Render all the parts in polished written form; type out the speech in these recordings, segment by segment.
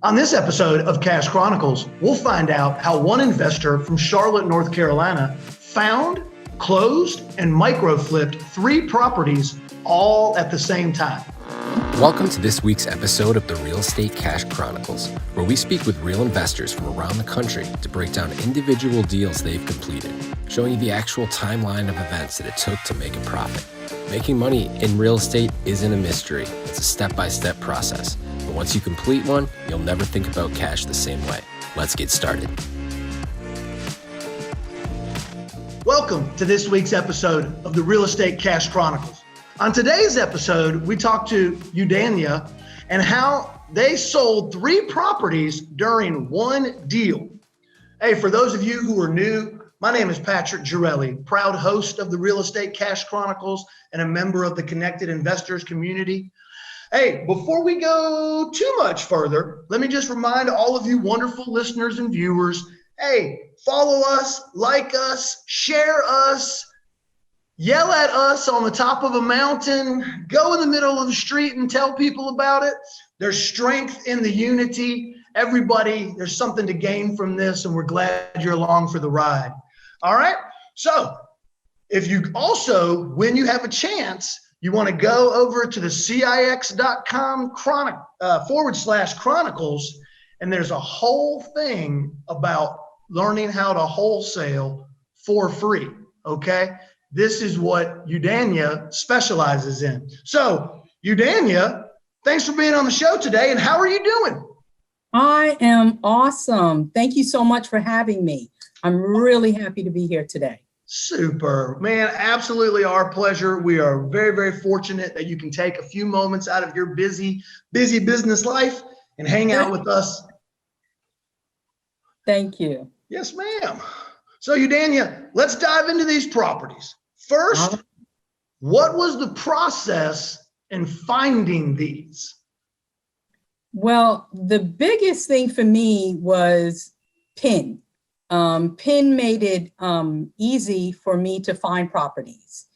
On this episode of Cash Chronicles, we'll find out how one investor from Charlotte, North Carolina found, closed, and micro-flipped 3 properties all at the same time. Welcome to this week's episode of the Real Estate Cash Chronicles, where we speak with real investors from around the country to break down individual deals they've completed, showing you the actual timeline of events that it took to make a profit. Making money in real estate isn't a mystery. It's a step-by-step process. But once you complete one, you'll never think about cash the same way. Let's get started. Welcome to this week's episode of the Real Estate Cash Chronicles. On today's episode, we talked to Eudania and how they sold 3 properties during one deal. Hey, for those of you who are new, my name is Patrick Girelli, proud host of the Real Estate Cash Chronicles and a member of the Connected Investors community. Hey, before we go too much further, let me just remind all of you wonderful listeners and viewers, hey, follow us, like us, share us, yell at us on the top of a mountain, go in the middle of the street and tell people about it. There's strength in the unity. Everybody, there's something to gain from this, and we're glad you're along for the ride. All right. So if you also, when you have a chance, you want to go over to the CIX.com /chronicles, and there's a whole thing about learning how to wholesale for free. Okay. This is what Eudania specializes in. So Eudania, thanks for being on the show today. And how are you doing? I am awesome. Thank you so much for having me. I'm really happy to be here today. Super, man. Absolutely our pleasure. We are very, very fortunate that you can take a few moments out of your busy business life and hang out with us. Thank you. Yes, ma'am. So Eudania, let's dive into these properties. First, what was the process in finding these? Well, the biggest thing for me was PIN. PIN made it easy for me to find properties.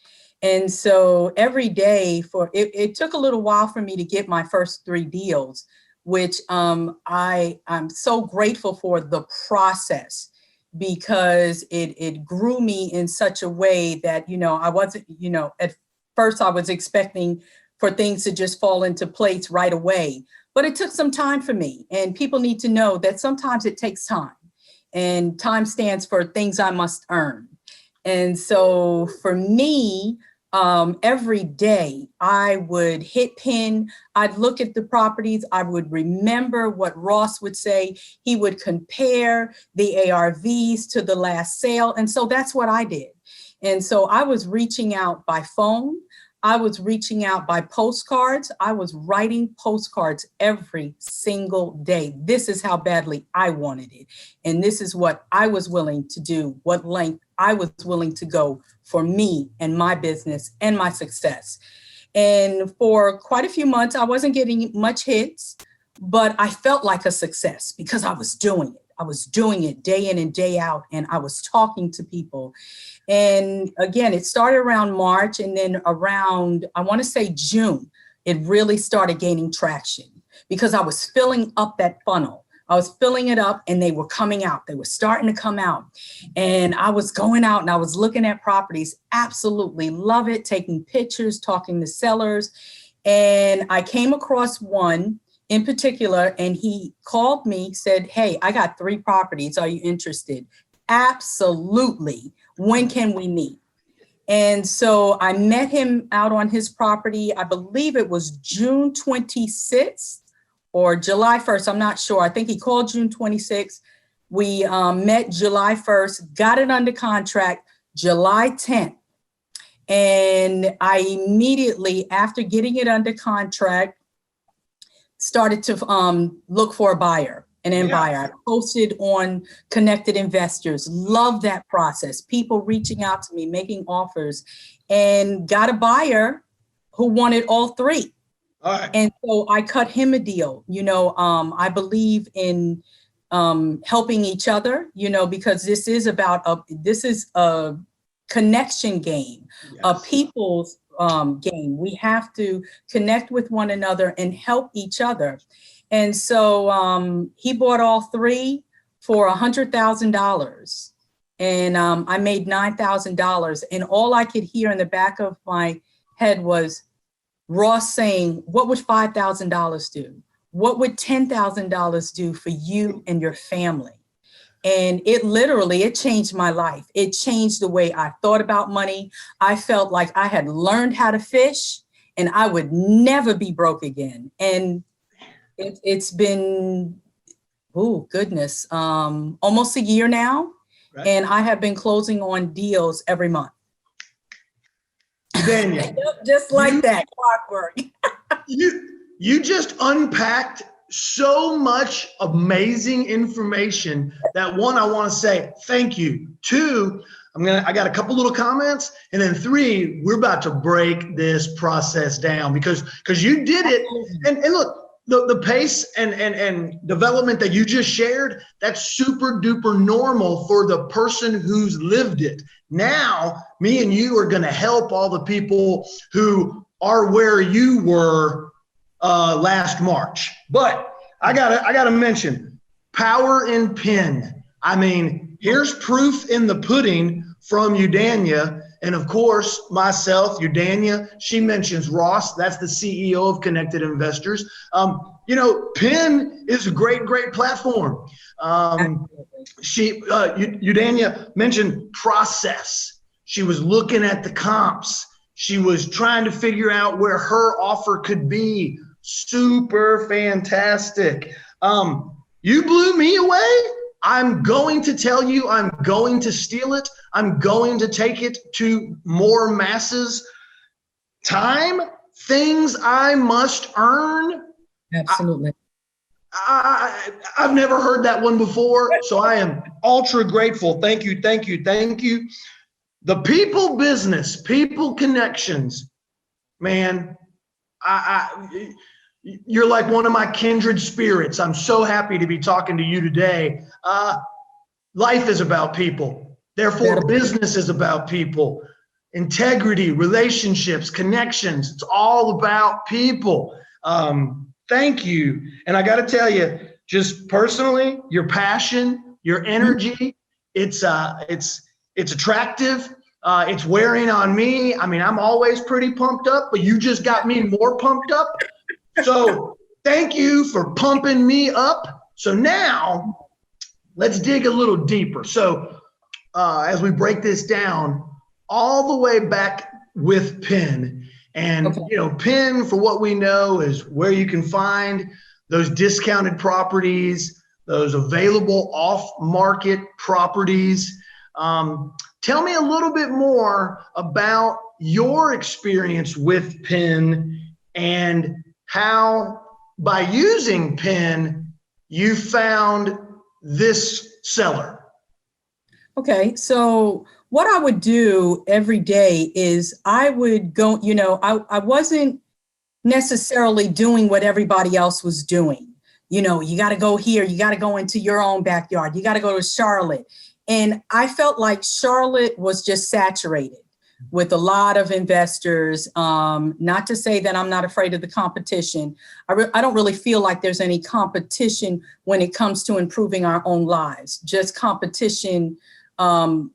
And so every day it took a little while for me to get my first 3 deals, which I'm so grateful for the process, because it grew me in such a way that, I wasn't, at first I was expecting for things to just fall into place right away, but it took some time for me. And people need to know that sometimes it takes time, and time stands for things I must earn. And so for me, every day I would hit PIN, I'd look at the properties, I would remember what Ross would say. He would compare the ARVs to the last sale. And so that's what I did. And so I was reaching out by phone. I was reaching out by postcards. I was writing postcards every single day. This is how badly I wanted it. And this is what I was willing to do, what length I was willing to go for me and my business and my success. And for quite a few months, I wasn't getting much hits, but I felt like a success because I was doing it. I was doing it day in and day out, and I was talking to people. And again, it started around March, and then around, I want to say June, it really started gaining traction because I was filling up that funnel. I was filling it up and they were coming out. They were starting to come out. And I was going out and I was looking at properties, absolutely love it, taking pictures, talking to sellers. And I came across one in particular, and he called me, said, hey, I got 3 properties. Are you interested? Absolutely. When can we meet? And so I met him out on his property. I believe it was June 26th or July 1st. I'm not sure. I think he called June 26th. We met July 1st, got it under contract July 10th. And I immediately, after getting it under contract, started to look for a buyer, an end buyer. I posted on Connected Investors, love that process. People reaching out to me, making offers, and got a buyer who wanted all 3. All right. And so I cut him a deal. I believe in helping each other, because this is a connection game, a people's game. We have to connect with one another and help each other. And so he bought all three for $100,000. And I made $9,000. And all I could hear in the back of my head was Ross saying, what would $5,000 do? What would $10,000 do for you and your family? And it changed my life. It changed the way I thought about money. I felt like I had learned how to fish and I would never be broke again. And it's been, almost a year now. Right. And I have been closing on deals every month. Eudania, just like that, clockwork. You just unpacked so much amazing information that one, I want to say thank you. Two, I got a couple little comments, and then three, we're about to break this process down because you did it. And look, the pace and development that you just shared, that's super duper normal for the person who's lived it. Now, me and you are going to help all the people who are where you were last March. But I gotta mention power in PIN. I mean, here's proof in the pudding from Eudania. And of course, myself, Eudania, she mentions Ross. That's the CEO of Connected Investors. PIN is a great platform. Eudania mentioned process. She was looking at the comps. She was trying to figure out where her offer could be. Super fantastic. You blew me away. I'm going to tell you, I'm going to steal it. I'm going to take it to more masses. Time, things I must earn. Absolutely. I've never heard that one before, so I am ultra grateful. Thank you. The people business, people connections, man, you're like one of my kindred spirits. I'm so happy to be talking to you today. Life is about people. Therefore, business is about people. Integrity, relationships, connections, it's all about people. Thank you. And I got to tell you, just personally, your passion, your energy, it's attractive. It's wearing on me. I mean, I'm always pretty pumped up, but you just got me more pumped up. So thank you for pumping me up. So now let's dig a little deeper. So as we break this down all the way back with PIN, and PIN, for what we know, is where you can find those discounted properties, those available off-market properties. Tell me a little bit more about your experience with PIN and how, by using PIN, you found this seller. Okay, so what I would do every day is I would go, I wasn't necessarily doing what everybody else was doing. You got to go here, you got to go into your own backyard, you got to go to Charlotte. And I felt like Charlotte was just saturated with a lot of investors. Not to say that I'm not afraid of the competition. I don't really feel like there's any competition when it comes to improving our own lives, just competition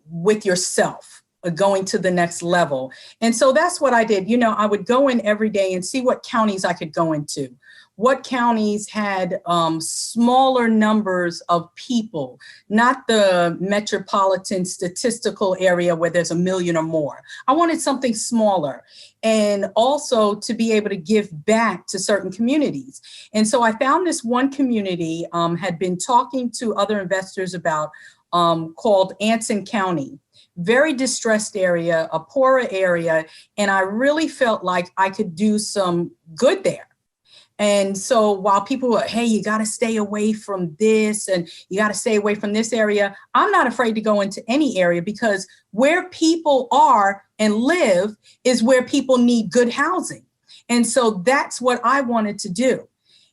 with yourself, going to the next level. And so that's what I did. I would go in every day and see what counties I could go into. What counties had smaller numbers of people, not the metropolitan statistical area where there's 1 million or more. I wanted something smaller, and also to be able to give back to certain communities. And so I found this one community, had been talking to other investors about, called Anson County. Very distressed area, a poorer area, and I really felt like I could do some good there. And so while people were, hey, you got to stay away from this and you got to stay away from this area, I'm not afraid to go into any area, because where people are and live is where people need good housing. And so that's what I wanted to do.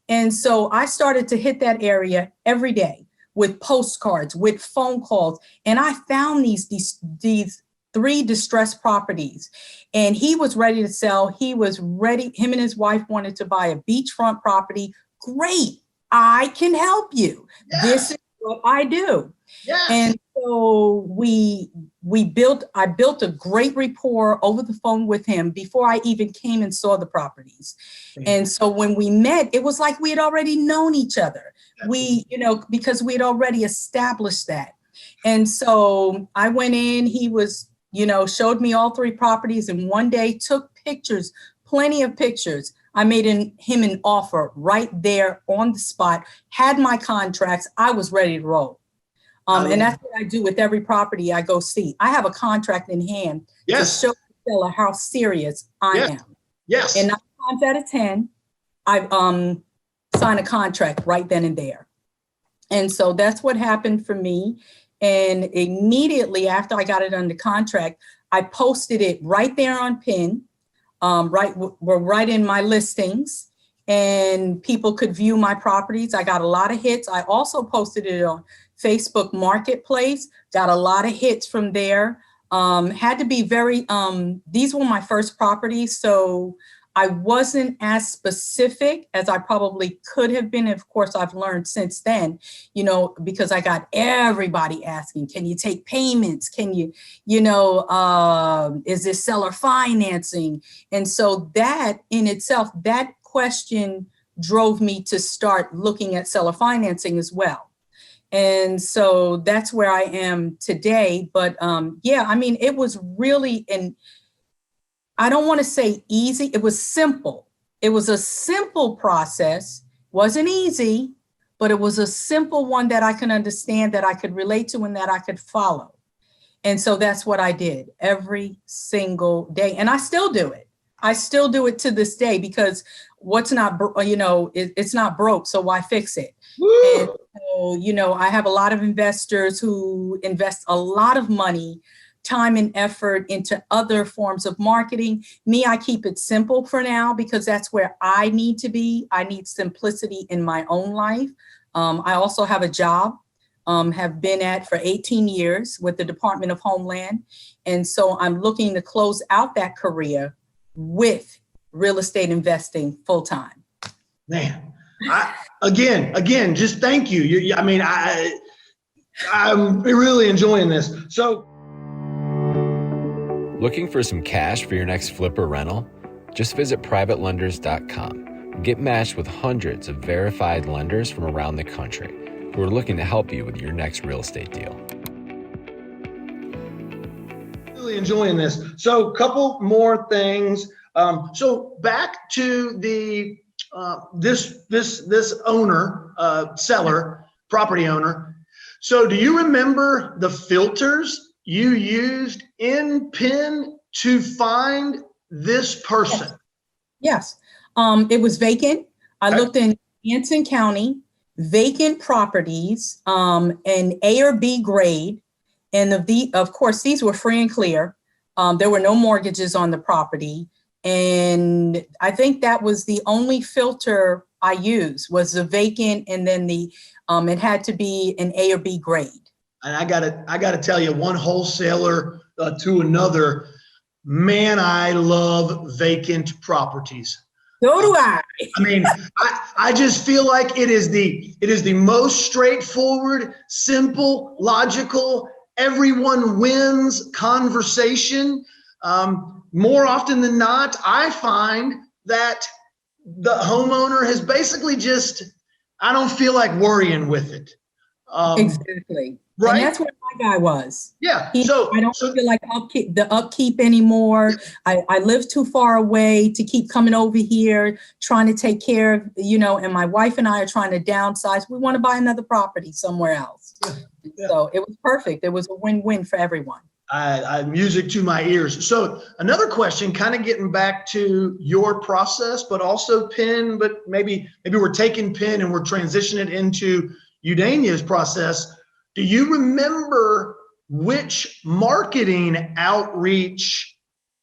And so I started to hit that area every day with postcards, with phone calls. And I found these 3 distressed properties, and he was ready to sell. He was ready. Him and his wife wanted to buy a beachfront property. Great. I can help you. Yes. This is what I do. Yes. And so I built a great rapport over the phone with him before I even came and saw the properties. And so when we met, it was like we had already known each other. Because we had already established that. And so I went in, he was, showed me all 3 properties, and one day took pictures, plenty of pictures. I made him an offer right there on the spot, had my contracts. I was ready to roll. And that's what I do with every property I go see. I have a contract in hand to show the seller how serious I am. Yes. And 9 times out of 10, I sign a contract right then and there. And so that's what happened for me. And immediately after I got it under contract, I posted it right there on Pin. Right in my listings, and people could view my properties. I got a lot of hits. I also posted it on Facebook Marketplace, got a lot of hits from there. Had to be very, these were my first properties, so I wasn't as specific as I probably could have been. Of course, I've learned since then, because I got everybody asking, can you take payments? Can you, is this seller financing? And so that in itself, that question drove me to start looking at seller financing as well. And so that's where I am today. But it was really I don't want to say easy. It was simple. It was a simple process. Wasn't easy, but it was a simple one that I can understand, that I could relate to, and that I could follow. And so that's what I did every single day. And I still do it. I still do it to this day, because what's not, it's not broke. So why fix it? Woo! And so, I have a lot of investors who invest a lot of money, time and effort into other forms of marketing. Me, I keep it simple for now, because that's where I need to be. I need simplicity in my own life. I also have a job, have been at for 18 years with the Department of Homeland. And so I'm looking to close out that career with real estate investing full time. Man, again, just thank you. I'm really enjoying this. So, looking for some cash for your next flip or rental? Just visit privatelenders.com and get matched with hundreds of verified lenders from around the country who are looking to help you with your next real estate deal. Really enjoying this. So, a couple more things. So back to the this owner, seller, property owner. So, do you remember the filters you used in PIN to find this person? Yes. It was vacant. I looked in Anson County, vacant properties, an A or B grade. And of course, these were free and clear. There were no mortgages on the property. And I think that was the only filter I used, was the vacant, and then it had to be an A or B grade. And I gotta tell you, one wholesaler to another, man, I love vacant properties. So do I. I mean, I just feel like it is the most straightforward, simple, logical, everyone wins conversation. More often than not, I find that the homeowner has basically I don't feel like worrying with it. Exactly. Right. And that's where my guy was. Yeah. I don't feel like the upkeep anymore. I live too far away to keep coming over here, trying to take care of, and my wife and I are trying to downsize. We want to buy another property somewhere else. Yeah. So it was perfect. It was a win-win for everyone. Music to my ears. So another question, kind of getting back to your process, but also PIN, but maybe we're taking PIN and we're transitioning it into Eudania's process. Do you remember which marketing outreach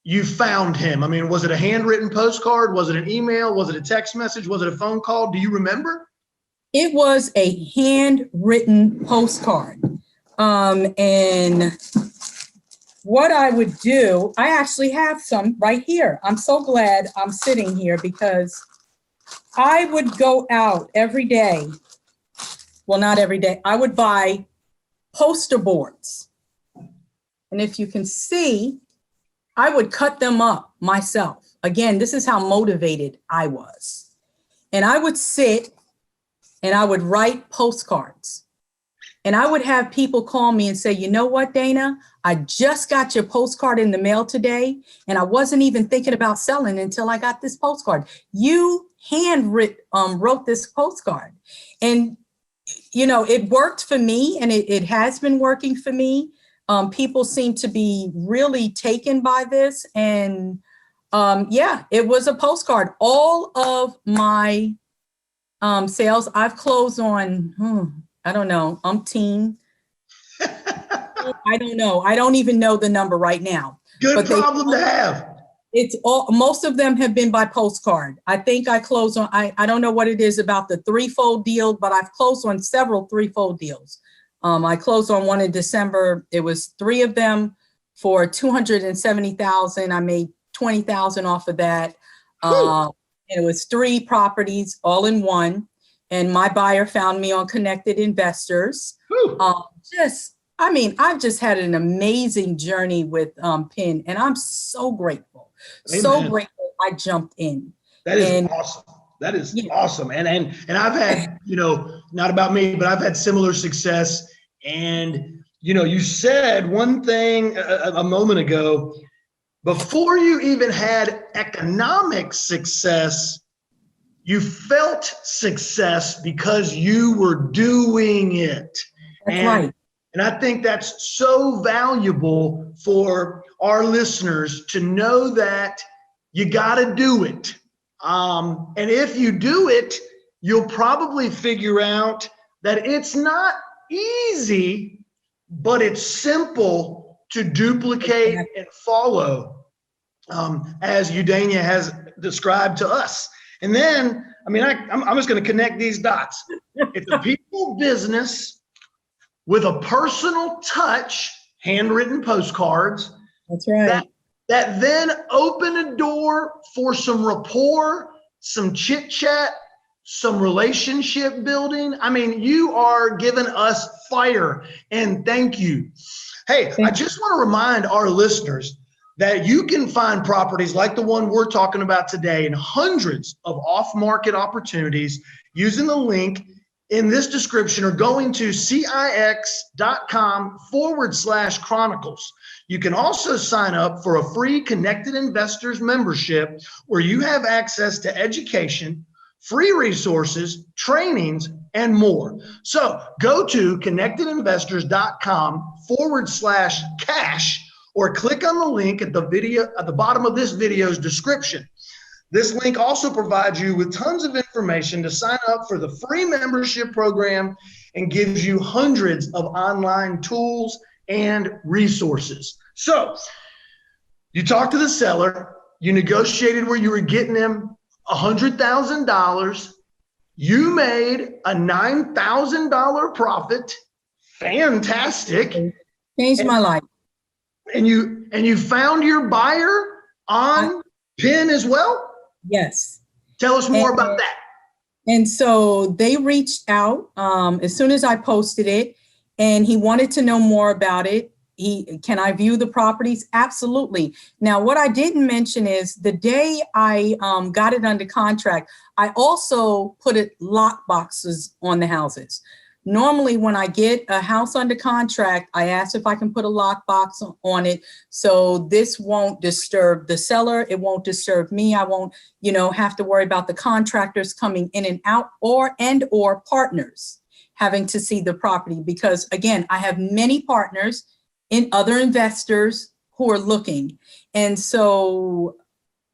you found him? I mean, was it a handwritten postcard? Was it an email? Was it a text message? Was it a phone call? Do you remember? It was a handwritten postcard. And what I would do, I actually have some right here. I'm so glad I'm sitting here, because I would go out every day. Well, not every day. I would buy poster boards. And if you can see, I would cut them up myself. Again, this is how motivated I was. And I would sit and I would write postcards. And I would have people call me and say, you know what, Dana, I just got your postcard in the mail today, and I wasn't even thinking about selling until I got this postcard. You wrote this postcard. And, it worked for me, and it has been working for me. People seem to be really taken by this. And it was a postcard. All of my sales, I've closed on, I don't know, umpteen. I don't know. I don't even know the number right now. Good problem to have. Most of them have been by postcard. I think I closed on, I don't know what it is about the threefold deal, but I've closed on several threefold deals. I closed on one in December. It was 3 of them for $270,000. I made $20,000 off of that. And it was 3 properties all in one. And my buyer found me on Connected Investors. I've just had an amazing journey with PIN, and I'm so grateful. Amen. So grateful I jumped in. That is awesome. That is awesome. And I've had, not about me, but I've had similar success. And, you said one thing a moment ago, before you even had economic success, you felt success because you were doing it. That's right. And I think that's so valuable for our listeners to know that you got to do it. And if you do it, you'll probably figure out that it's not easy, but it's simple to duplicate and follow, as Eudania has described to us. And then, I'm just going to connect these dots. It's a people business with a personal touch, handwritten postcards. That's right. That then open a door for some rapport, some chit chat, some relationship building. You are giving us fire, and thank you. Hey, I just want to remind our listeners that you can find properties like the one we're talking about today and hundreds of off-market opportunities using the link in this description or going to cix.com/chronicles. You can also sign up for a free Connected Investors membership where you have access to education, free resources, trainings, and more. So go to connectedinvestors.com/cash or click on the link at the bottom of this video's description. This link also provides you with tons of information to sign up for the free membership program and gives you hundreds of online tools and resources. So you talked to the seller, you negotiated where you were getting him $100,000. You made a $9,000 profit. Fantastic. Changed my life. And you found your buyer on PIN as well? Yes. Tell us more about that. And so they reached out as soon as I posted it, and he wanted to know more about it. Can I view the properties? Absolutely. Now, what I didn't mention is the day I got it under contract, I also put lock boxes on the houses. Normally, when I get a house under contract, I ask if I can put a lockbox on it so this won't disturb the seller. It won't disturb me. I won't, have to worry about the contractors coming in and out or partners having to see the property. Because again, I have many partners and other investors who are looking. And so,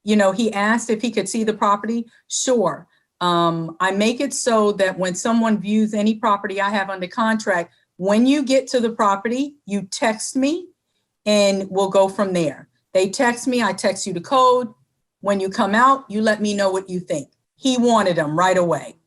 he asked if he could see the property. Sure. I make it so that when someone views any property I have under contract, when you get to the property, you text me and we'll go from there. They text me, I text you the code. When you come out, you let me know what you think. He wanted them right away.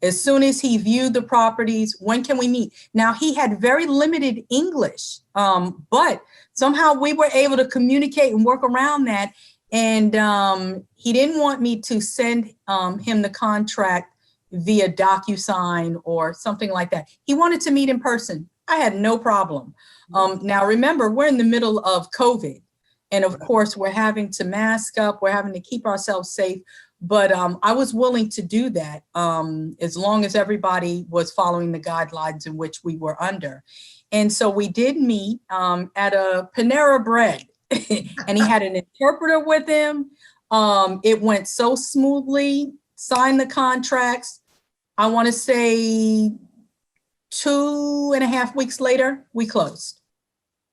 As soon as he viewed the properties, when can we meet? Now, he had very limited English, but somehow we were able to communicate and work around that. And he didn't want me to send him the contract via DocuSign or something like that. He wanted to meet in person. I had no problem. Now, remember, we're in the middle of COVID. And of course, we're having to mask up. We're having to keep ourselves safe. But I was willing to do that as long as everybody was following the guidelines in which we were under. And so we did meet at a Panera Bread. And he had an interpreter with him. It went so smoothly, signed the contracts. I want to say 2.5 weeks later, we closed.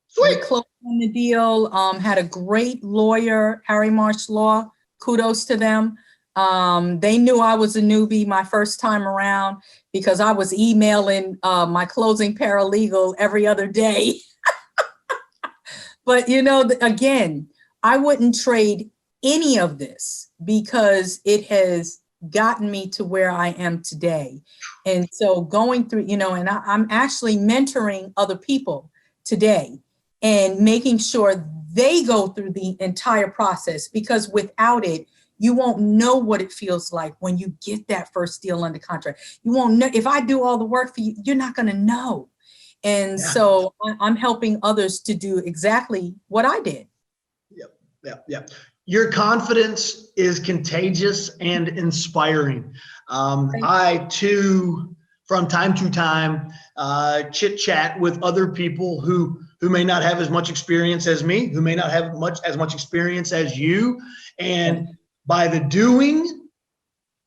Sweet. We closed on the deal, had a great lawyer, Harry Marsh Law. Kudos to them. They knew I was a newbie my first time around because I was emailing my closing paralegal every other day. But, again, I wouldn't trade any of this because it has gotten me to where I am today. And so going through, and I'm actually mentoring other people today and making sure they go through the entire process, because without it, you won't know what it feels like when you get that first deal under contract. You won't know. If I do all the work for you, you're not going to know. And so I'm helping others to do exactly what I did. Yep. Your confidence is contagious and inspiring. I too, from time to time, chit chat with other people who may not have as much experience as me, who may not have as much experience as you. And by the doing,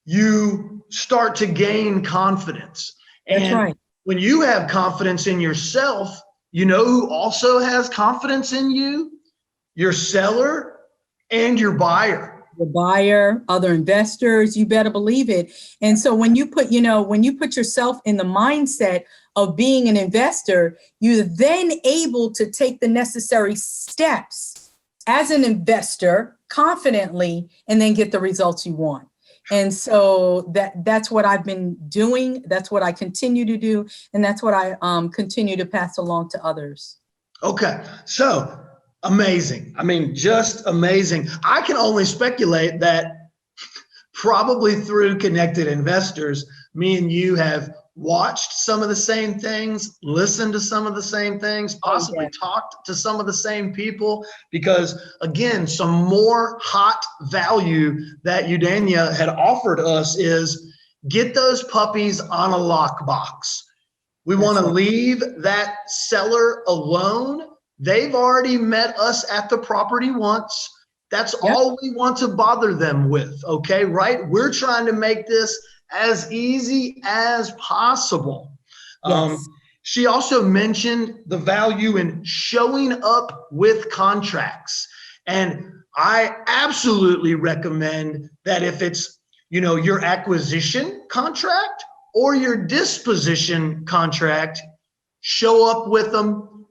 you start to gain confidence. That's right. When you have confidence in yourself, you know who also has confidence in you? Your seller and your buyer. The buyer, other investors, you better believe it. And so when you put yourself in the mindset of being an investor, you're then able to take the necessary steps as an investor confidently and then get the results you want. And so that's what I've been doing. That's what I continue to do. And that's what I continue to pass along to others. Okay. So amazing. I mean, just amazing. I can only speculate that probably through Connected Investors, me and you have watched some of the same things, listened to some of the same things, possibly talked to some of the same people, because again, some more hot value that Eudania had offered us is get those puppies on a lockbox. We want to leave that seller alone. They've already met us at the property once. That's all we want to bother them with. Okay, right? We're trying to make this as easy as possible. She also mentioned the value in showing up with contracts. And I absolutely recommend that if it's, your acquisition contract or your disposition contract, show up with them,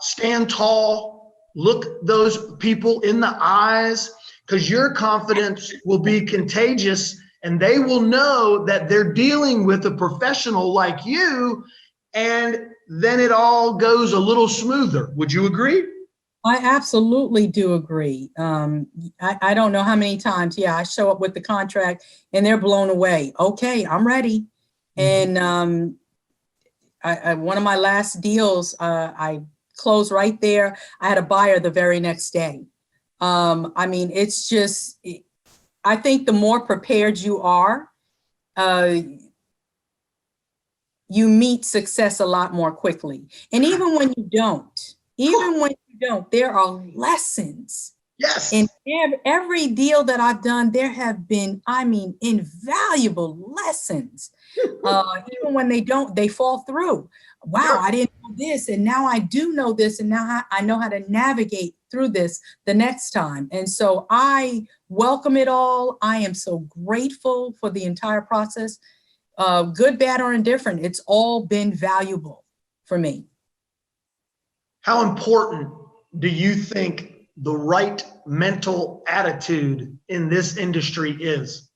stand tall, look those people in the eyes, because your confidence will be contagious. And they will know that they're dealing with a professional like you, and then it all goes a little smoother. Would you agree? I absolutely do agree. I don't know how many times, I show up with the contract and they're blown away. Okay, I'm ready. And one of my last deals, I closed right there. I had a buyer the very next day. It's just... I think the more prepared you are, you meet success a lot more quickly. And even when you don't, there are lessons. Yes. In every deal that I've done, there have been, invaluable lessons. Even when they fall through. Wow, I didn't know this, and now I do know this, and now I know how to navigate through this the next time. And so I welcome it all. I am so grateful for the entire process, good, bad, or indifferent. It's all been valuable for me. How important do you think the right mental attitude in this industry is?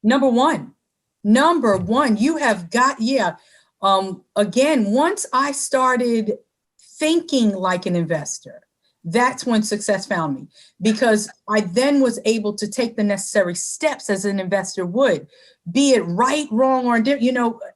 Number one, you have got, again, once I started thinking like an investor, That's when success found me, because I then was able to take the necessary steps as an investor would, be it right, wrong, or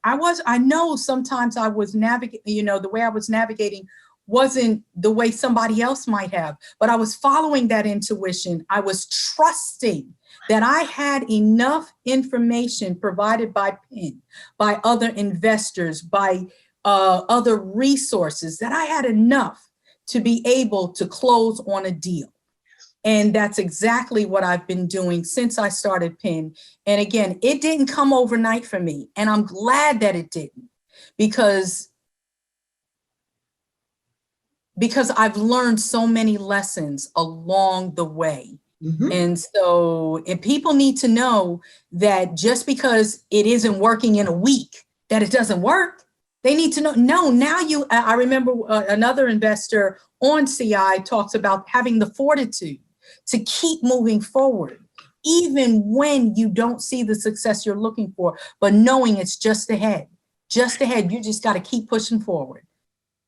I know sometimes I was navigating, the way I was navigating wasn't the way somebody else might have, but I was following that intuition. I was trusting that I had enough information provided by PIN, by other investors, by other resources, that I had enough to be able to close on a deal. And that's exactly what I've been doing since I started PIN. And again, it didn't come overnight for me. And I'm glad that it didn't, because I've learned so many lessons along the way. Mm-hmm. And people need to know that just because it isn't working in a week, that it doesn't work. They need to know, no, now I remember another investor on CI talks about having the fortitude to keep moving forward, even when you don't see the success you're looking for, but knowing it's just ahead. You just got to keep pushing forward.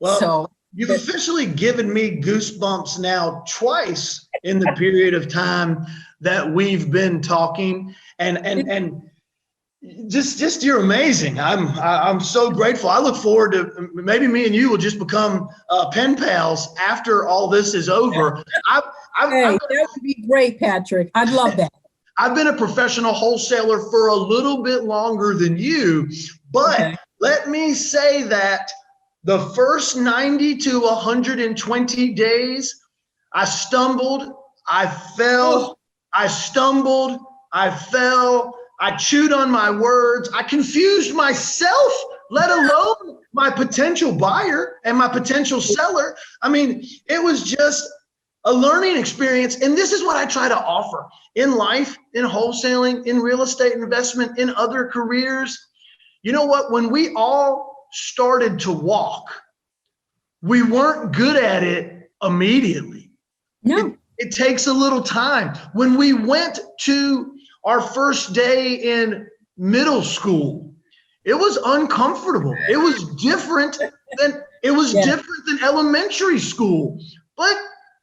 Well, you've officially given me goosebumps now twice in the period of time that we've been talking, and just you're amazing. I'm so grateful. I look forward to maybe me and you will just become pen pals after all this is over. That would be great, Patrick. I'd love that. I've been a professional wholesaler for a little bit longer than you, but let me say that the first 90 to 120 days, I stumbled, I fell, I stumbled, I fell, I chewed on my words, I confused myself, let alone my potential buyer and my potential seller. I mean, it was just a learning experience. And this is what I try to offer in life, in wholesaling, in real estate investment, in other careers. You know what? When we all started to walk, we weren't good at it immediately. No. It takes a little time. When we went to our first day in middle school, it was uncomfortable. It was different than elementary school. But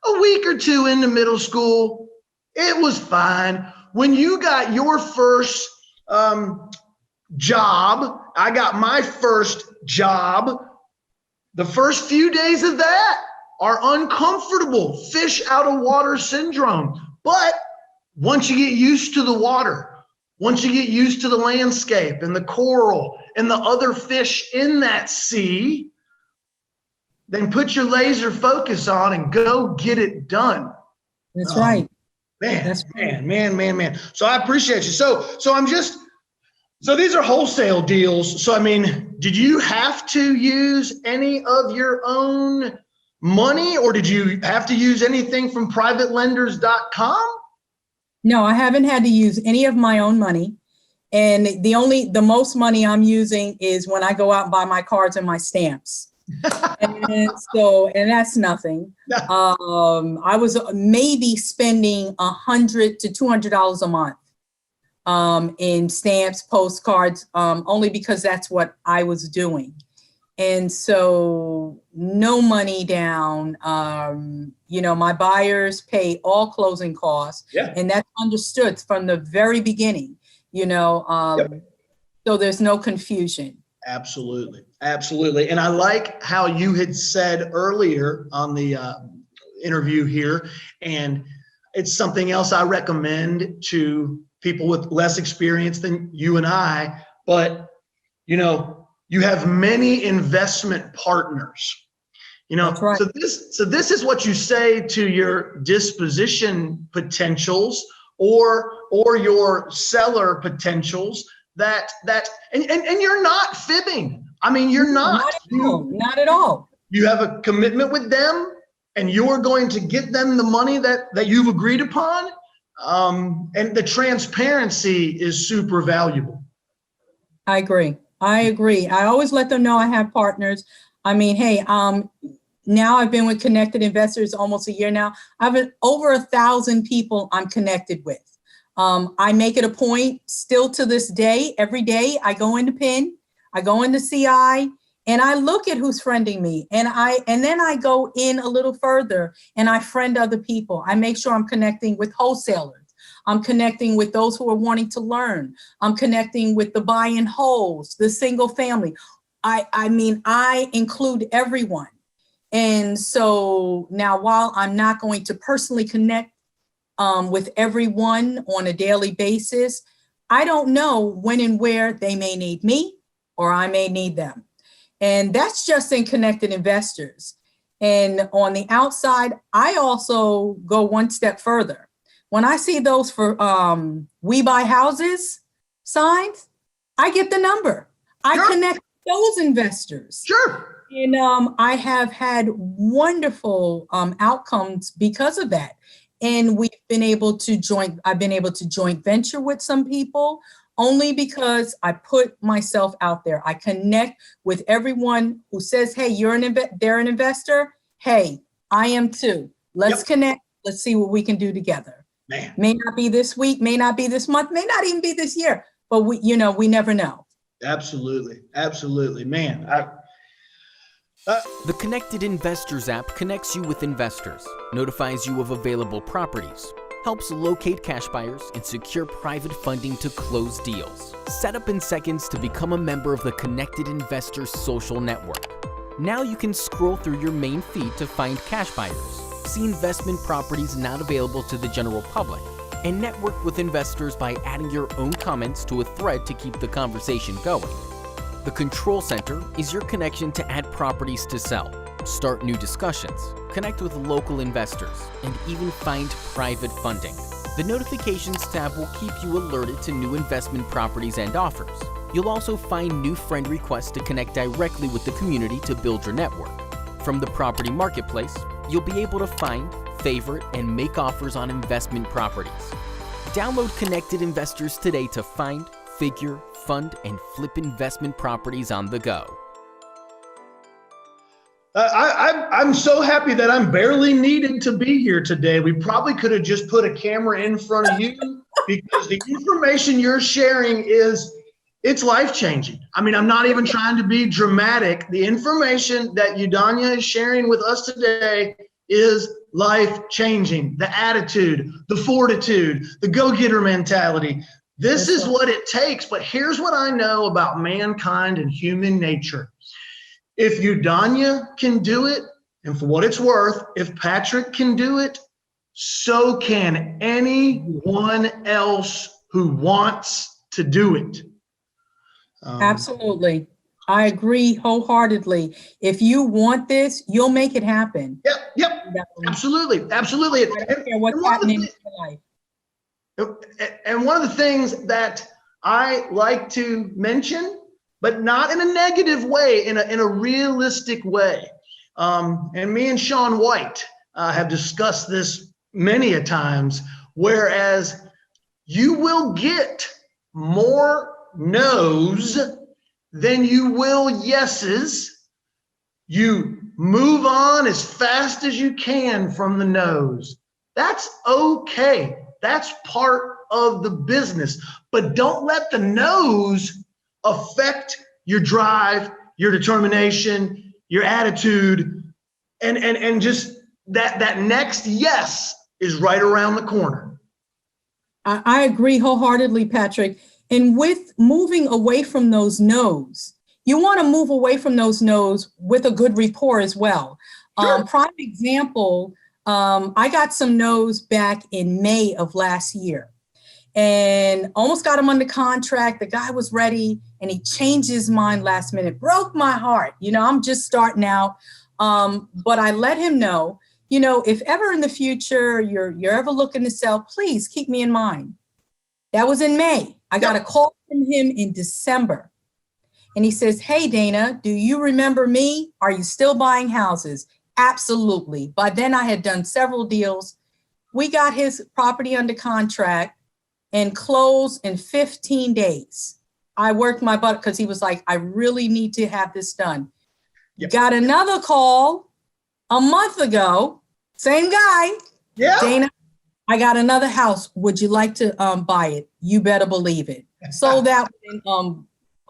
a week or two into middle school, it was fine. When you got your first job, I got my first job. The first few days of that are uncomfortable, fish out of water syndrome. But once you get used to the water, once you get used to the landscape and the coral and the other fish in that sea, then put your laser focus on and go get it done. That's right. Man. So I appreciate you. So these are wholesale deals. So, I mean, did you have to use any of your own money, or did you have to use anything from privatelenders.com? No, I haven't had to use any of my own money. And the most money I'm using is when I go out and buy my cards and my stamps. and that's nothing. I was maybe spending $100 to $200 a month in stamps, postcards, only because that's what I was doing. And so no money down. My buyers pay all closing costs, and that's understood from the very beginning, so there's no confusion. Absolutely. And I like how you had said earlier on the interview here, and it's something else I recommend to people with less experience than you and I, but, you have many investment partners. That's right. So this is what you say to your disposition potentials or your seller potentials that and you're not fibbing. I mean, you're not. Not at all. You have a commitment with them, and you're going to get them the money that you've agreed upon. And the transparency is super valuable. I agree. I always let them know I have partners. I mean, hey, now I've been with Connected Investors almost a year now. I've been over 1,000 people I'm connected with. I make it a point still to this day, every day I go into PIN, I go into CI, And I look at who's friending me, and then I go in a little further and I friend other people. I make sure I'm connecting with wholesalers. I'm connecting with those who are wanting to learn. I'm connecting with the buy and holds, the single family. I mean, I include everyone. And so now, while I'm not going to personally connect with everyone on a daily basis, I don't know when and where they may need me or I may need them. And that's just in connected investors. And on the outside, I also go one step further. When I see those for We Buy Houses signs, I get the number. I connect those investors. Sure. And I have had wonderful outcomes because of that. And I've been able to joint venture with some people only because I put myself out there. I connect with everyone who says, hey, they're an investor. Hey, I am too. Let's connect. Let's see what we can do together. Man. May not be this week, may not be this month, may not even be this year, but we never know. Absolutely. Absolutely. Man. The Connected Investors app connects you with investors, notifies you of available properties, helps locate cash buyers, and secure private funding to close deals. Set up in seconds to become a member of the Connected Investors social network. Now you can scroll through your main feed to find cash buyers, see investment properties not available to the general public, and network with investors by adding your own comments to a thread to keep the conversation going. The Control Center is your connection to add properties to sell, start new discussions, connect with local investors, and even find private funding. The Notifications tab will keep you alerted to new investment properties and offers. You'll also find new friend requests to connect directly with the community to build your network. From the property marketplace, you'll be able to find, favorite, and make offers on investment properties. Download Connected Investors today to find, figure, fund, and flip investment properties on the go. I'm so happy that I'm barely needed to be here today. We probably could have just put a camera in front of you because the information you're sharing it's life-changing. I mean, I'm not even trying to be dramatic. The information that Eudania is sharing with us today is life-changing. The attitude, the fortitude, the go-getter mentality. This is what it takes. But here's what I know about mankind and human nature. If Eudania can do it, and for what it's worth, if Patrick can do it, so can anyone else who wants to do it. Absolutely. I agree wholeheartedly. If you want this, you'll make it happen. Yep. Absolutely. I don't care what's happening in your life. And one of the things that I like to mention, but not in a negative way, in a realistic way. And me and Sean White have discussed this many a times, whereas you will get more no's than you will yeses. You move on as fast as you can from the no's. That's okay. That's part of the business. But don't let the no's affect your drive, your determination, your attitude, and just that next yes is right around the corner. I agree wholeheartedly, Patrick. And with moving away from those no's, you want to move away from those no's with a good rapport as well. Sure. Prime example, I got some no's back in May of last year and almost got him under contract. The guy was ready and he changed his mind last minute, broke my heart. I'm just starting out. But I let him know, if ever in the future you're ever looking to sell, please keep me in mind. That was in May. I got a call from him in December. And he says, hey, Dana, do you remember me? Are you still buying houses? Absolutely. By then I had done several deals. We got his property under contract and closed in 15 days. I worked my butt because he was like, I really need to have this done. Yep. Got another call a month ago. Same guy. Yeah. Dana, I got another house. Would you like to buy it? You better believe it. Sold that in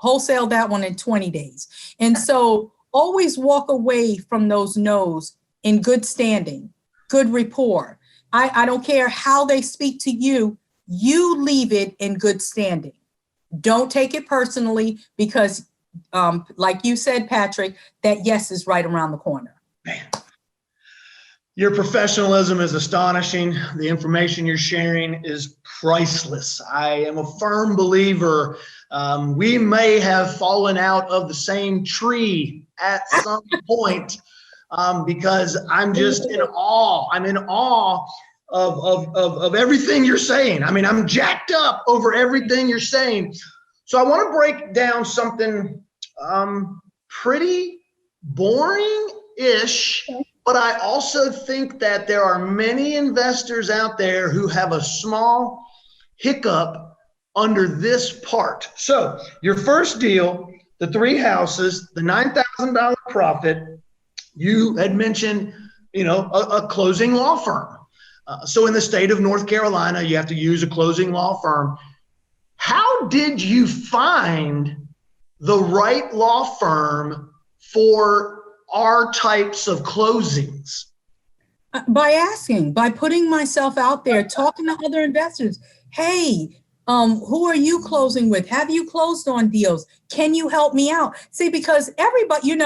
wholesale that one in 20 days. And so always walk away from those no's in good standing, good rapport. I don't care how they speak to you, you leave it in good standing. Don't take it personally because, like you said, Patrick, that yes is right around the corner. Man. Your professionalism is astonishing. The information you're sharing is priceless. I am a firm believer. We may have fallen out of the same tree at some point because I'm just in awe. I'm in awe of everything you're saying. I mean, I'm jacked up over everything you're saying. So I want to break down something pretty boring-ish. But I also think that there are many investors out there who have a small hiccup under this part. So your first deal, the 3 houses, the $9,000 profit, you had mentioned, a closing law firm. So in the state of North Carolina, you have to use a closing law firm. How did you find the right law firm for our types of closings? By putting myself out there, talking to other investors. Hey, who are you closing with? Have you closed on deals? Can you help me out? See, because everybody,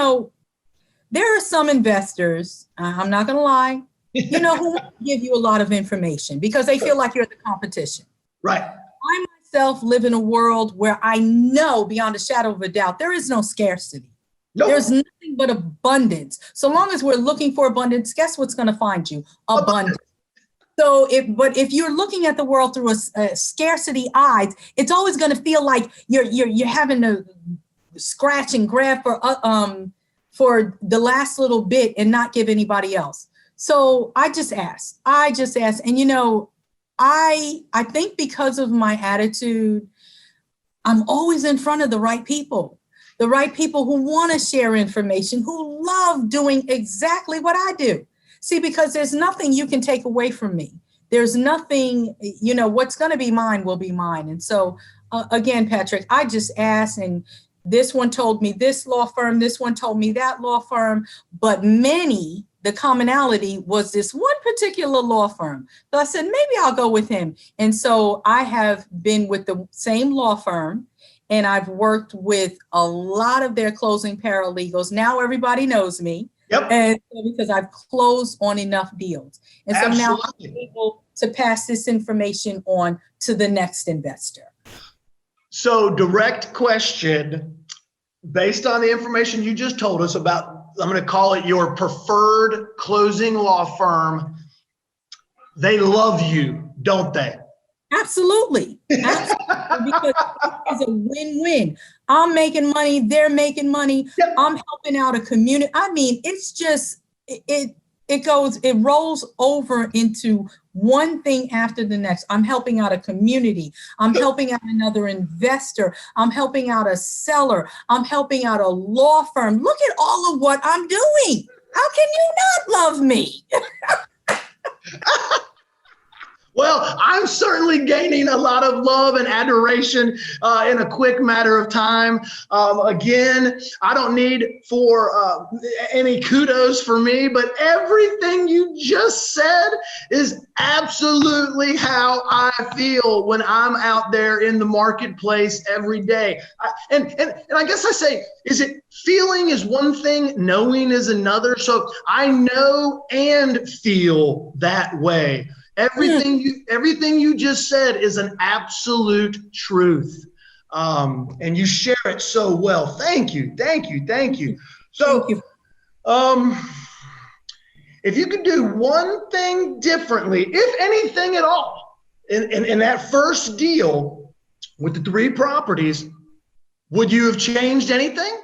there are some investors, I'm not going to lie, who want to give you a lot of information because they feel like you're the competition. Right. I myself live in a world where I know beyond a shadow of a doubt, there is no scarcity. Nope. There's nothing but abundance. So long as we're looking for abundance, guess what's going to find you? Abundance. So if you're looking at the world through a scarcity eyes, it's always going to feel like you're having to scratch and grab for the last little bit and not give anybody else. So I just asked, and I think because of my attitude, I'm always in front of the right people who want to share information, who love doing exactly what I do. See, because there's nothing you can take away from me. There's nothing, what's going to be mine will be mine. And so, again, Patrick, I just asked, and this one told me this law firm, this one told me that law firm, but the commonality was this one particular law firm. So I said, maybe I'll go with him. And so I have been with the same law firm. And I've worked with a lot of their closing paralegals. Now everybody knows me. Yep. And because I've closed on enough deals. And so Absolutely. Now I'm able to pass this information on to the next investor. So direct question, based on the information you just told us about, I'm going to call it your preferred closing law firm. They love you, don't they? Absolutely. Because it's a win-win. I'm making money. They're making money. Yep. I'm helping out a community. I mean, it's just, it rolls over into one thing after the next. I'm helping out a community. I'm helping out another investor. I'm helping out a seller. I'm helping out a law firm. Look at all of what I'm doing. How can you not love me? Well, I'm certainly gaining a lot of love and adoration in a quick matter of time. Again, I don't need for any kudos for me, but everything you just said is absolutely how I feel when I'm out there in the marketplace every day. And I guess I say, is it feeling is one thing, knowing is another. So I know and feel that way. Everything you just said is an absolute truth. And you share it so well. Thank you. So, if you could do one thing differently, if anything at all, in that first deal with the 3 properties, would you have changed anything?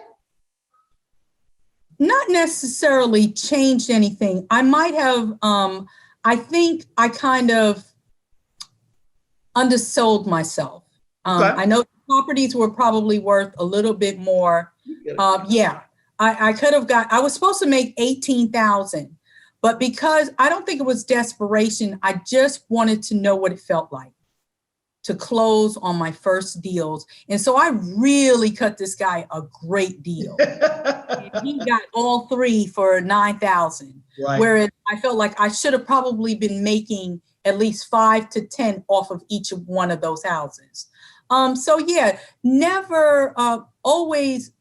Not necessarily changed anything. I might have, I think I kind of undersold myself. Okay. I know properties were probably worth a little bit more. I could have I was supposed to make $18,000, but because I don't think it was desperation, I just wanted to know what it felt like. to close on my first deals. And so I really cut this guy a great deal. And he got all three for $9,000. Right. Whereas I felt like I should have probably been making at least 5 to 10 off of each of one of those houses. So yeah, never, always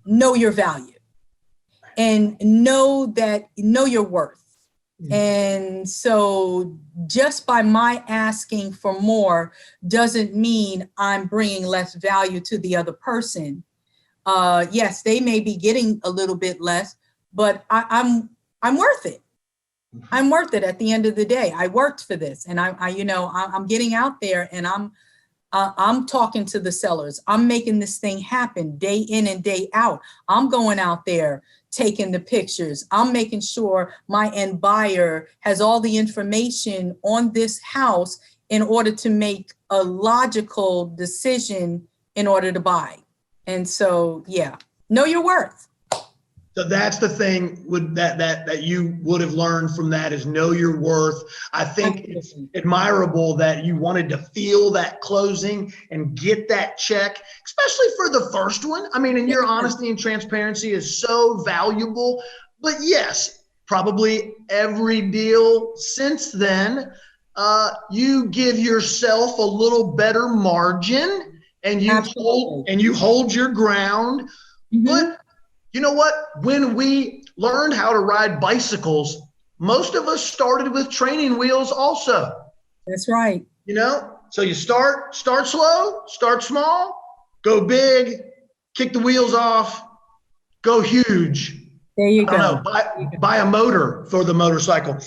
know your value and know your worth. And so just by my asking for more doesn't mean I'm bringing less value to the other person. Yes, they may be getting a little bit less, but I'm worth it. I'm worth it at the end of the day. I worked for this, and I'm getting out there, and I'm talking to the sellers. I'm making this thing happen day in and day out. I'm going out there taking the pictures. I'm making sure my end buyer has all the information on this house in order to make a logical decision in order to buy. And so, yeah, know your worth. So that's the thing that you would have learned from that, is know your worth. I think it's admirable that you wanted to feel that closing and get that check, especially for the first one. I mean, and your honesty and transparency is so valuable. But yes, probably every deal since then, you give yourself a little better margin, and you hold your ground. Mm-hmm. But you know what? When we learned how to ride bicycles, most of us started with training wheels also. That's right. So you start slow, start small, go big, kick the wheels off, go huge. There you go. Buy a motor for the motorcycle.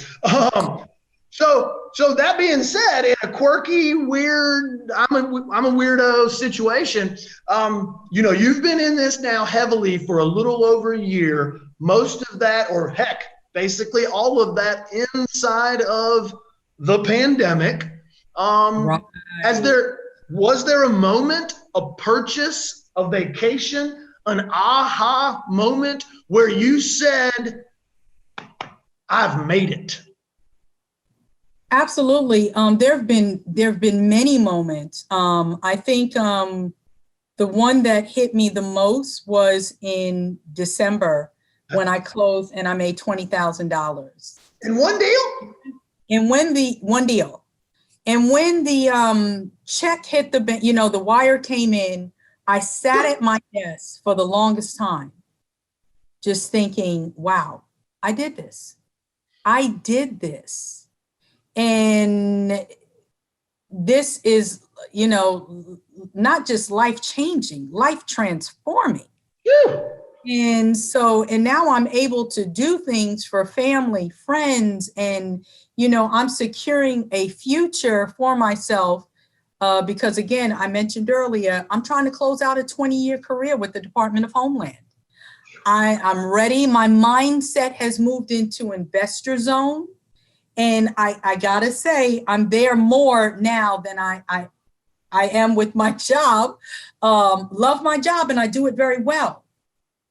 So that being said, in a quirky, weird, I'm a weirdo situation, you've been in this now heavily for a little over a year, most of that, or heck, basically all of that inside of the pandemic. Right. Was there a moment, a purchase, a vacation, an aha moment where you said, I've made it? Absolutely. There have been many moments. I think the one that hit me the most was in December when I closed and I made $20,000. In one deal? And when the check hit the wire came in, I sat at my desk for the longest time, just thinking, wow, I did this. And this is, not just life-changing, life-transforming. And now I'm able to do things for family, friends, and, I'm securing a future for myself because, again, I mentioned earlier, I'm trying to close out a 20-year career with the Department of Homeland. I'm ready. My mindset has moved into investor zone. And I gotta say, I'm there more now than I am with my job. Love my job and I do it very well,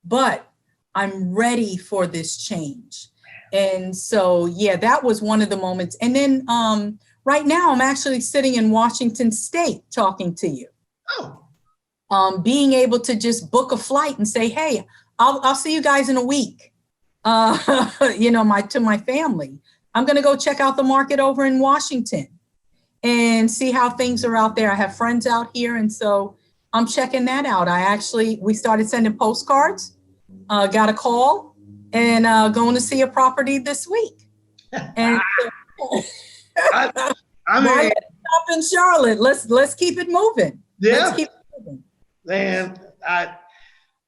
but I'm ready for this change. And so, yeah, that was one of the moments. And then right now I'm actually sitting in Washington State talking to you. Being able to just book a flight and say, hey, I'll see you guys in a week, to my family. I'm going to go check out the market over in Washington and see how things are out there. I have friends out here, and so I'm checking that out. We started sending postcards, got a call, and going to see a property this week. And I'm up in Charlotte. Let's keep it moving. Yeah. Let's keep it moving. Man,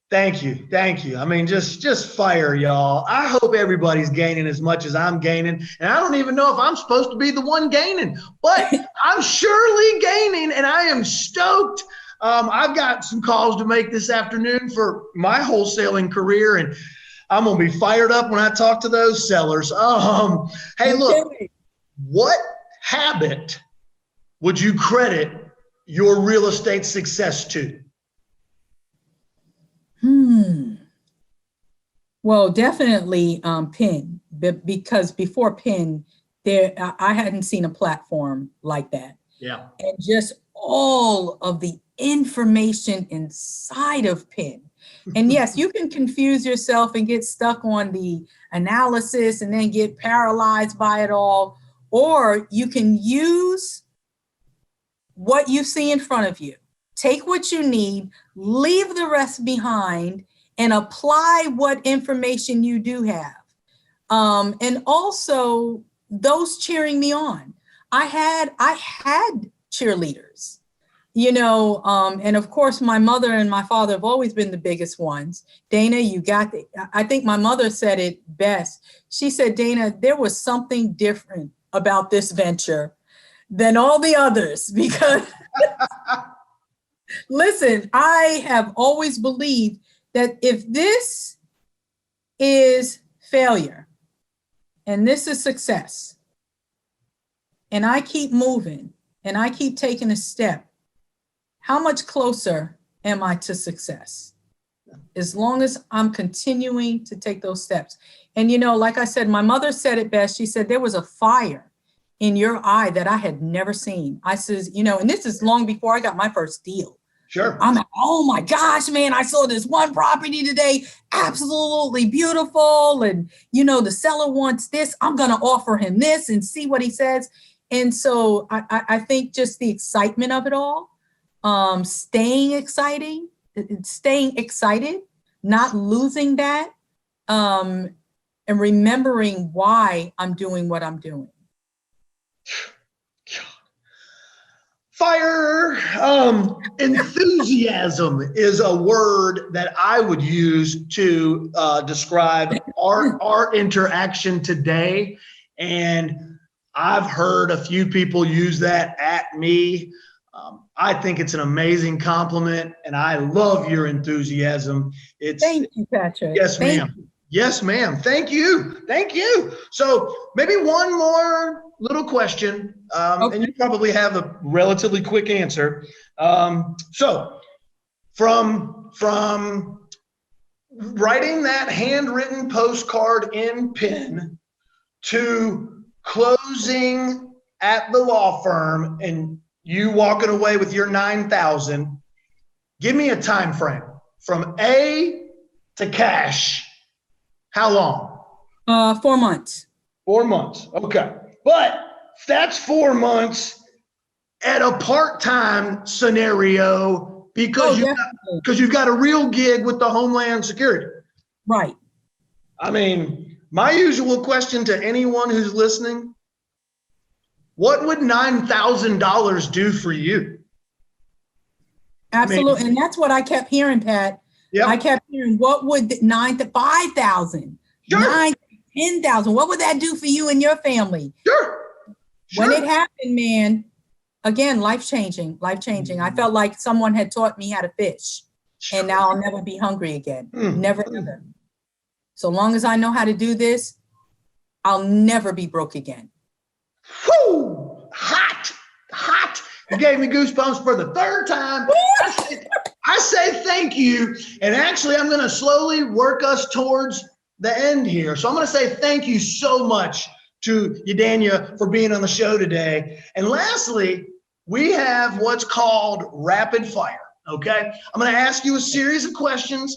Thank you. I mean, just fire, y'all. I hope everybody's gaining as much as I'm gaining. And I don't even know if I'm supposed to be the one gaining, but I'm surely gaining, and I am stoked. I've got some calls to make this afternoon for my wholesaling career, and I'm going to be fired up when I talk to those sellers. Hey, look, what habit would you credit your real estate success to? Well, definitely PIN, because before PIN, I hadn't seen a platform like that. Yeah. And just all of the information inside of PIN. And yes, you can confuse yourself and get stuck on the analysis and then get paralyzed by it all, or you can use what you see in front of you. Take what you need, leave the rest behind, and apply what information you do have. And also those cheering me on. I had cheerleaders, and of course my mother and my father have always been the biggest ones. Dana, you got it. I think my mother said it best. She said, Dana, there was something different about this venture than all the others, because listen, I have always believed that if this is failure and this is success, and I keep moving and I keep taking a step, how much closer am I to success? As long as I'm continuing to take those steps. And, like I said, my mother said it best. She said, there was a fire in your eye that I had never seen. I says, and this is long before I got my first deal. Sure. I'm like, oh my gosh, man, I saw this one property today, absolutely beautiful. And, the seller wants this. I'm going to offer him this and see what he says. And so I think just the excitement of it all, staying excited, not losing that, and remembering why I'm doing what I'm doing. Fire. Enthusiasm is a word that I would use to describe our interaction today. And I've heard a few people use that at me. I think it's an amazing compliment, and I love your enthusiasm. Thank you, Patrick. Yes, ma'am. Yes, ma'am. Thank you. Thank you. So maybe one more little question, okay. And you probably have a relatively quick answer. So from writing that handwritten postcard in pen to closing at the law firm and you walking away with your 9,000, give me a time frame from A to cash. How long? 4 months. 4 months. Okay. But that's 4 months at a part-time scenario because you've got a real gig with the Homeland Security. Right. I mean, my usual question to anyone who's listening, what would $9,000 do for you? Absolutely. And that's what I kept hearing, Pat. Yep. I kept hearing, what would 9 to 5,000, sure. 9 to 10,000, what would that do for you and your family? Sure. When it happened, man, again, life-changing. I felt like someone had taught me how to fish, and now I'll never be hungry again. Never, ever. So long as I know how to do this, I'll never be broke again. Whoo! Hot. You gave me goosebumps for the third time. I say thank you. And actually, I'm going to slowly work us towards the end here. So I'm going to say thank you so much to Eudania for being on the show today. And lastly, we have what's called rapid fire. Okay. I'm going to ask you a series of questions.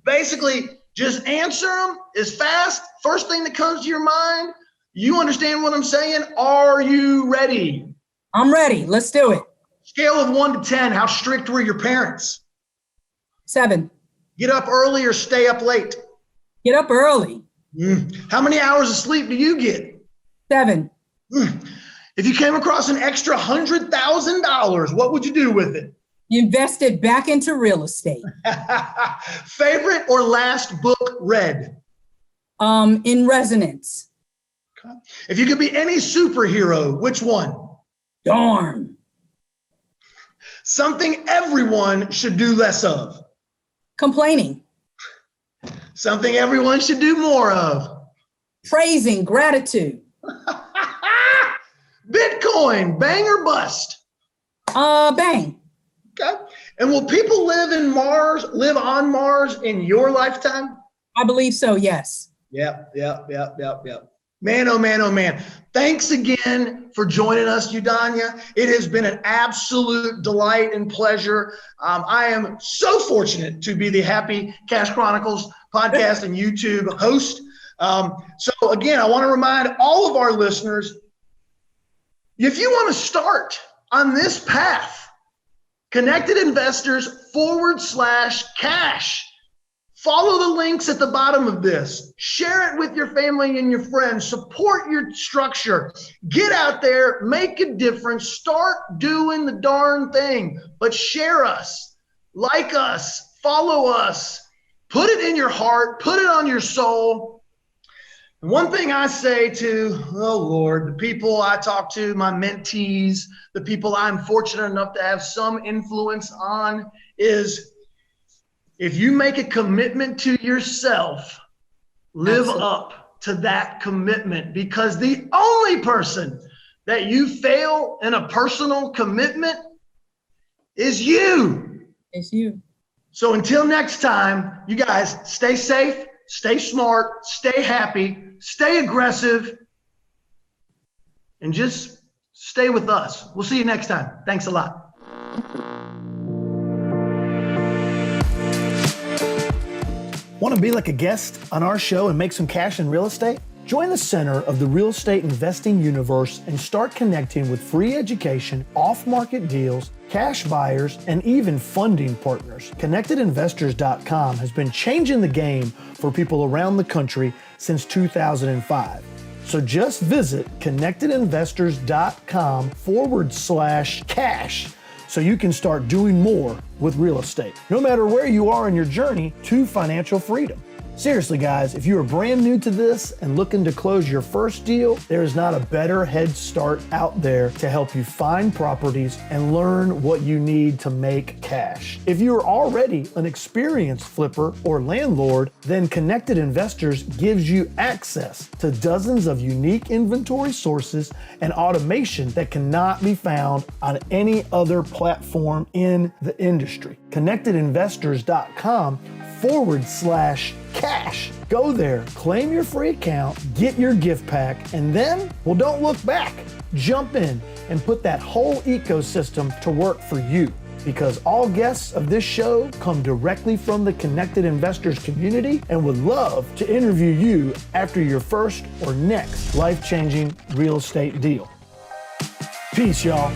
Basically just answer them as fast. First thing that comes to your mind. You understand what I'm saying? Are you ready? I'm ready. Let's do it. Scale of 1 to 10, how strict were your parents? 7. Get up early or stay up late? Get up early. How many hours of sleep do you get? 7. If you came across an extra $100,000, what would you do with it? Invest it back into real estate. Favorite or last book read? In Resonance. Okay. If you could be any superhero, which one? Darn. Something everyone should do less of. Complaining. Something everyone should do more of. Praising, gratitude. Bitcoin, bang or bust? Bang. Okay. And will people live on Mars in your lifetime? I believe so, yes. Yep. Man, oh man, oh man. Thanks again for joining us, Eudania. It has been an absolute delight and pleasure. I am so fortunate to be the Happy Cash Chronicles podcast and YouTube host. So again, I want to remind all of our listeners, if you want to start on this path, Connected Investors /cash. Follow the links at the bottom of this. Share it with your family and your friends. Support your structure. Get out there, make a difference, start doing the darn thing. But share us, like us, follow us, put it in your heart, put it on your soul. And one thing I say to, oh Lord, the people I talk to, my mentees, the people I'm fortunate enough to have some influence on is, if you make a commitment to yourself, live up to that commitment, because the only person that you fail in a personal commitment is you. It's you. So until next time, you guys stay safe, stay smart, stay happy, stay aggressive, and just stay with us. We'll see you next time. Thanks a lot. Want to be like a guest on our show and make some cash in real estate? Join the center of the real estate investing universe and start connecting with free education, off-market deals, cash buyers, and even funding partners. ConnectedInvestors.com has been changing the game for people around the country since 2005. So just visit ConnectedInvestors.com /cash. So you can start doing more with real estate, no matter where you are in your journey to financial freedom. Seriously, guys, if you are brand new to this and looking to close your first deal, there is not a better head start out there to help you find properties and learn what you need to make cash. If you are already an experienced flipper or landlord, then Connected Investors gives you access to dozens of unique inventory sources and automation that cannot be found on any other platform in the industry. ConnectedInvestors.com /cash. Go there, claim your free account, get your gift pack, and then, well, don't look back. Jump in and put that whole ecosystem to work for you, because all guests of this show come directly from the Connected Investors community and would love to interview you after your first or next life-changing real estate deal. Peace, y'all.